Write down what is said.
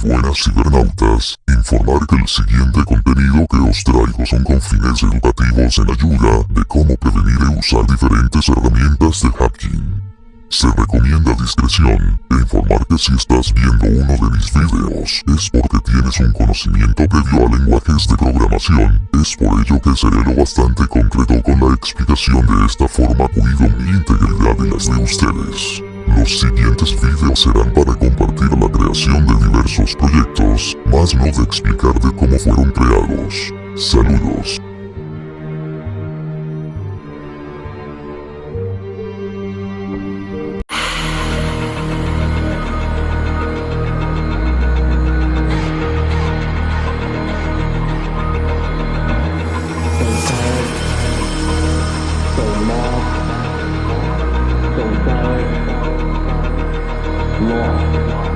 buenas cibernautas, informar que el siguiente contenido que os traigo son con fines educativos en ayuda de cómo prevenir y usar diferentes herramientas de hacking. Se recomienda discreción e informar que si estás viendo uno de mis videos es porque tienes un conocimiento previo a lenguajes de programación. Es por ello que seré lo bastante concreto con la explicación de esta forma, cuido mi integridad y las de ustedes. Los siguientes videos serán para compartir la creación de diversos proyectos, más no de explicar de cómo fueron creados. Saludos. So tired, lost.